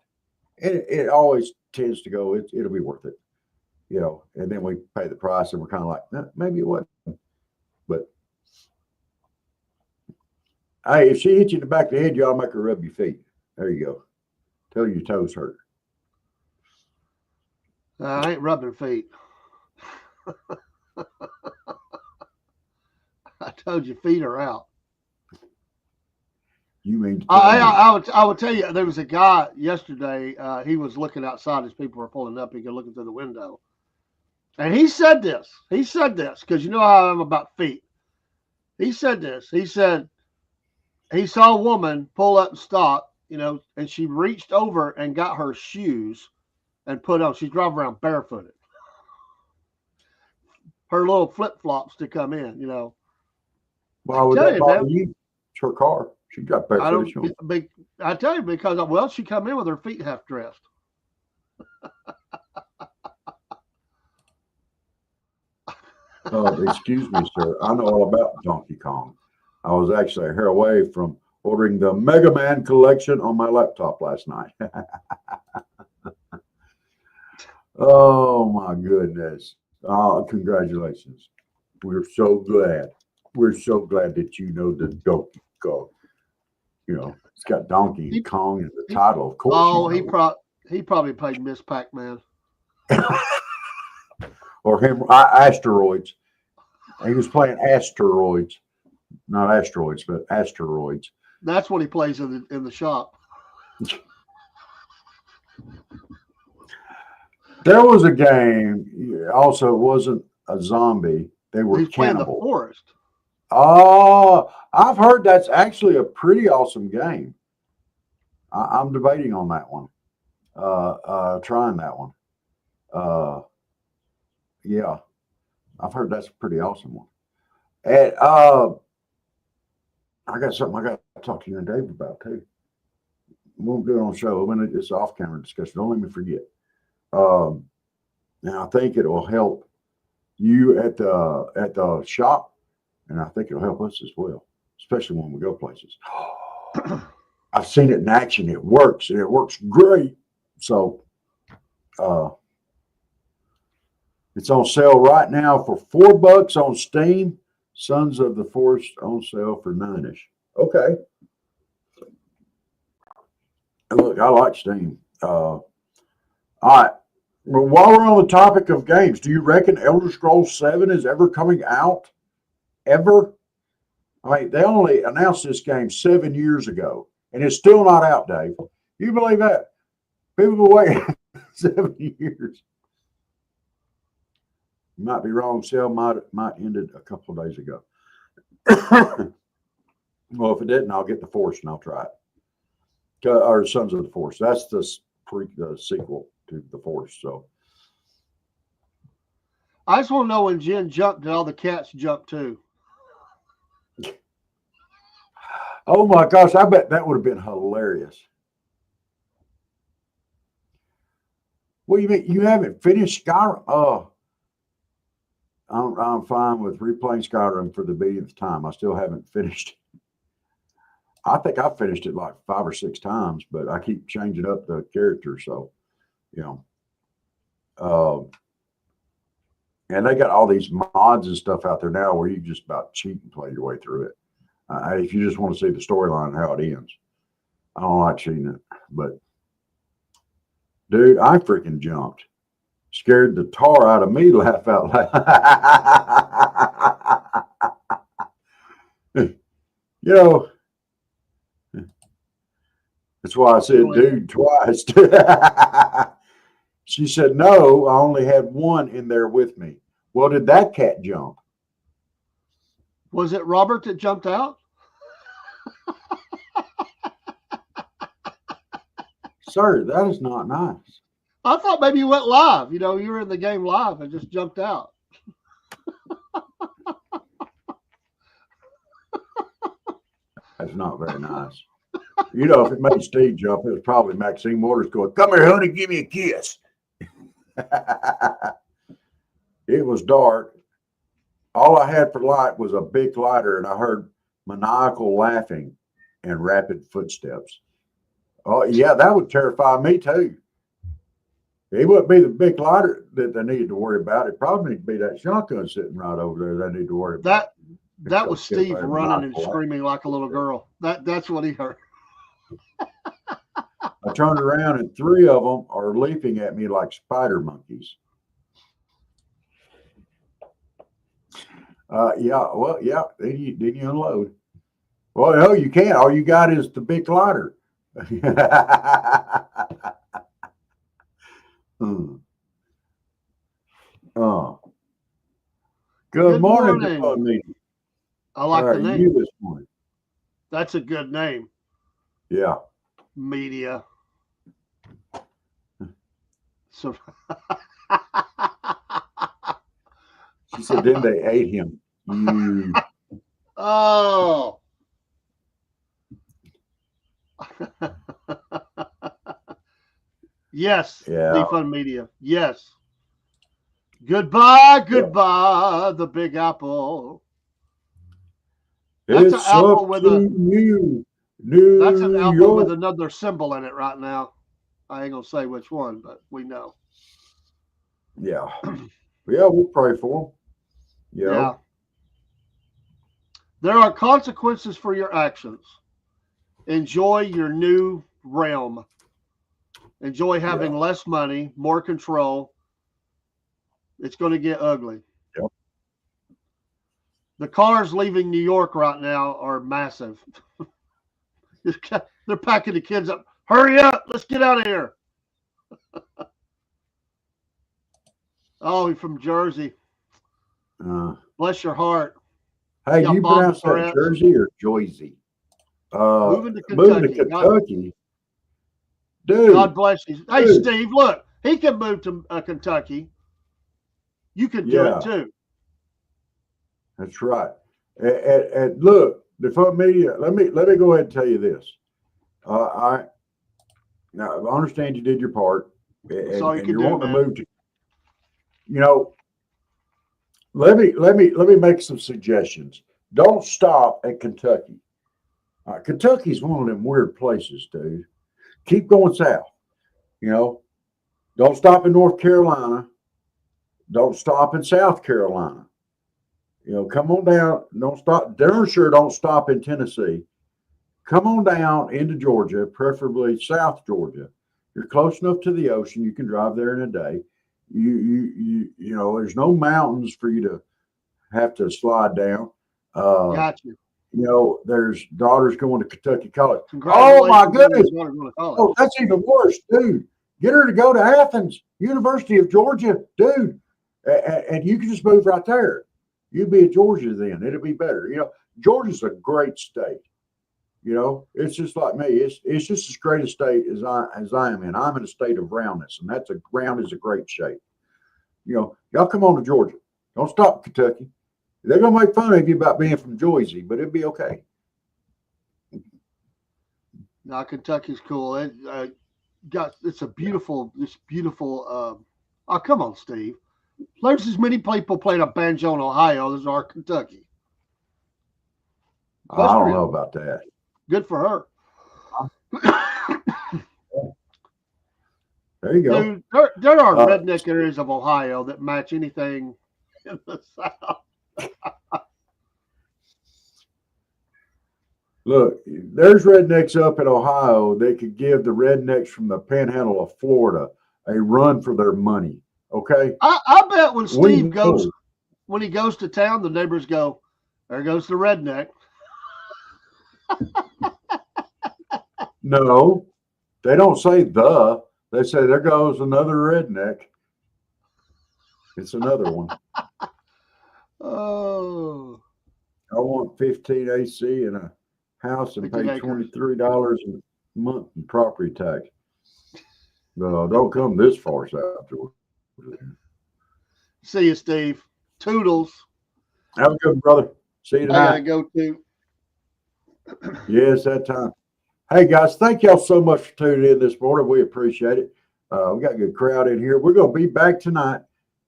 And it always tends to go, it'll be worth it. and then we pay the price and we're kind of like, nah, maybe it wasn't. But hey, if she hits you in the back of the head, you ought to make her rub your feet. There you go. Till your toes hurt. I ain't rubbing feet. I told you, feet are out. You mean I would tell you, there was a guy yesterday. He was looking outside as people were pulling up. He could look through the window, and he said this. He said this because you know how I'm about feet. He said this. He said he saw a woman pull up and stop, and she reached over and got her shoes and put on. She's driving around barefooted. Her little flip flops to come in. Why would that bother you? It's her car. She got barefooted. I tell you, because she come in with her feet half dressed. Excuse me, sir. I know all about Donkey Kong. I was actually a hair away from ordering the Mega Man collection on my laptop last night. Oh my goodness! Congratulations. We're so glad. We're so glad that you know the Donkey Kong. It's got Donkey Kong in the title, of course. Oh, he probably played Miss Pac-Man. Or him, asteroids. He was playing asteroids, not asteroids, but asteroids. That's what he plays in the shop. There was a game. Also, it wasn't a zombie. They were He's playing the cannibal. forest. Oh, I've heard that's actually a pretty awesome game. I'm debating on that one. Trying that one. Yeah, I've heard that's a pretty awesome one. And I got something I got to talk to you and Dave about too. We won't do it on the show. I mean, it's off-camera discussion. Don't let me forget. And I think it will help you at the shop, and I think it'll help us as well, especially when we go places. I've seen it in action. It works, and it works great. So it's on sale right now for $4 on Steam. Sons of the Forest on sale for $9-ish. Okay. Look, I like Steam. All right. Well, while we're on the topic of games, do you reckon Elder Scrolls 7 is ever coming out? Ever? I mean, they only announced this game 7 years ago, and it's still not out, Dave. You believe that? People will wait 7 years. You might be wrong. Sale might ended a couple of days ago. Well, if it didn't, I'll get the Force and I'll try it. Or Sons of the Force. That's the sequel to the Force. So I just want to know when Jen jumped, did all the cats jump too? Oh my gosh, I bet that would have been hilarious. What do you mean? You haven't finished Skyrim? Oh, I'm fine with replaying Skyrim for the billionth time. I still haven't finished. I think I finished it like 5 or 6 times, but I keep changing up the character. So, and they got all these mods and stuff out there now where you just about cheat and play your way through it. If you just want to see the storyline and how it ends. I don't like cheating it, but dude, I freaking jumped. Scared the tar out of me, laugh out loud. That's why I said dude twice. She said, no, I only had one in there with me. Well, did that cat jump? Was it Robert that jumped out? Sir, that is not nice. I thought maybe you went live. You were in the game live and just jumped out. That's not very nice. If it made Steve jump, it was probably Maxine Waters going, come here, honey, give me a kiss. It was dark. All I had for light was a big lighter, and I heard maniacal laughing and rapid footsteps. Oh, yeah, that would terrify me too. It wouldn't be the big lighter that they need to worry about. It probably needs to be that shotgun sitting right over there they need to worry about. That was Steve running and screaming like a little girl. That's what he heard. I turned around and 3 of them are leaping at me like spider monkeys. Then you unload. Well, no, you can't. All you got is the big lighter. Good morning. I like the name. You this morning? That's a good name. Yeah. Media. So she said, then they ate him. Oh. Yes. Yeah. Defund media. Yes. Goodbye, the Big Apple. That's an apple with that's an apple with another symbol in it right now. I ain't gonna say which one, but we know. Yeah. Yeah, we'll pray for them. Yeah. There are consequences for your actions. Enjoy your new realm. Enjoy having less money, more control. It's going to get ugly. Yep. The cars leaving New York right now are massive. They're packing the kids up. Hurry up. Let's get out of here. Oh, he's from Jersey. Bless your heart. Hey, you pronounce that Jersey or Joyzy? Moving to Kentucky. Dude. God bless you. Hey, dude. Steve, look. He can move to Kentucky. You can do it too. That's right. And look, the fun media. Let me go ahead and tell you this. I understand you did your part, and you're wanting to move to. You know, let me make some suggestions. Don't stop at Kentucky. Kentucky's one of them weird places, dude. Keep going south. You know, don't stop in North Carolina. Don't stop in South Carolina. You know, come on down. Don't stop. Darn sure don't stop in Tennessee. Come on down into Georgia, preferably South Georgia. You're close enough to the ocean. You can drive there in a day. You know, there's no mountains for you to have to slide down. Got you. You know, there's daughters going to Kentucky College. Oh my goodness! Oh, that's even worse, dude. Get her to go to Athens, University of Georgia, dude, and you can just move right there. You'd be at Georgia then. It'll be better. You know, Georgia's a great state. You know, it's just like me. It's just as great a state as I am in. I'm in a state of roundness, and round is a great shape. You know, y'all come on to Georgia. Don't stop in Kentucky. They're gonna make fun of you about being from Joyzy, but it'll be okay. No, Kentucky's cool. It's beautiful. Oh, come on, Steve. There's as many people playing a banjo in Ohio as are Kentucky. I don't know about that. Good for her. There you go. Dude, there are redneck areas of Ohio that match anything in the South. Look, there's rednecks up in Ohio that could give the rednecks from the panhandle of Florida a run for their money. Okay. I bet when Steve goes, when he goes to town, the neighbors go, "There goes the redneck." No, they don't say the. They say there goes another redneck. It's another one. Oh. I want 15 AC in a house and pay $23 a month in property tax. No, don't come this far south, George. See you, Steve. Toodles. Have a good one, brother. See you tonight. I gotta go too. Yes, that time. Hey guys, thank y'all so much for tuning in this morning. We appreciate it. We got a good crowd in here. We're going to be back tonight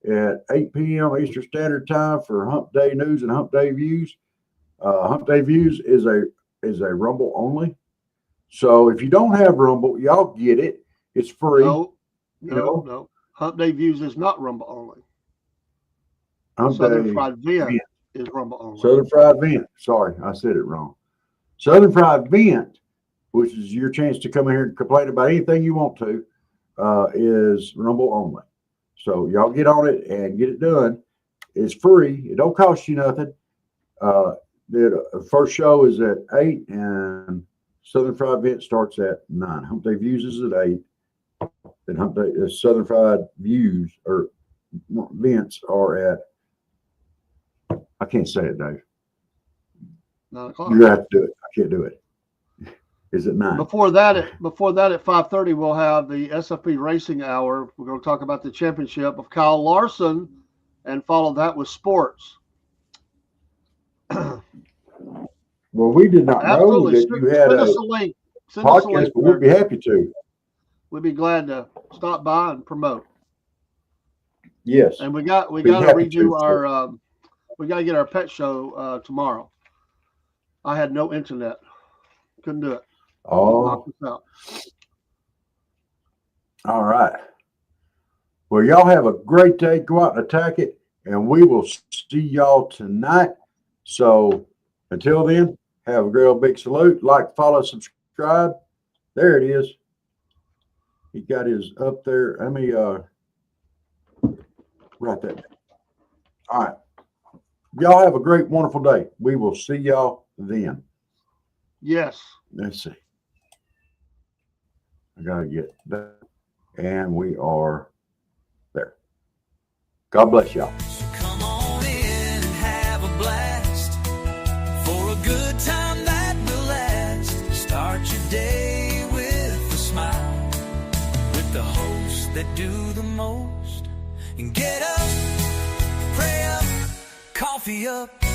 at 8 p.m. Eastern Standard Time for Hump Day News and Hump Day Views. Hump Day Views is a Rumble only. So if you don't have Rumble, y'all get it. It's free. No. Hump Day Views is not Rumble only. Hump Southern Day Fried Vent is Rumble only. Southern Fried Vent. Sorry, I said it wrong. Southern Fried Vent, which is your chance to come in here and complain about anything you want to, is Rumble only. So y'all get on it and get it done. It's free. It don't cost you nothing. The first show is at 8, and Southern Fried Vent starts at 9. Hump Day Views is at 8. Then Hump Day Southern Fried Views or Vents are at, I can't say it, Dave. 9 o'clock. You have to do it. I can't do it. Is it 9? Before that at 5:30, we'll have the SFP Racing Hour. We're going to talk about the championship of Kyle Larson, and follow that with sports. Well, we did not know that you had send a us a link. Send us a podcast, link. but we'd be happy to. We'd be glad to stop by and promote. Yes. And we got to happy to, redo our. We got to get our pet show tomorrow. I had no internet. Couldn't do it. Oh, Knocked us out. all right. Well, y'all have a great day. Go out and attack it, and we will see y'all tonight. So until then, have a great old big salute. Like, follow, subscribe. There it is. He got his up there. Let me write that down. All right. Y'all have a great, wonderful day. We will see y'all then. Yes. Let's see. I got to get that. And we are there. God bless y'all. So come on in and have a blast for a good time that will last. Start your day with a smile with the hosts that do the most. And get up, pray up, coffee up.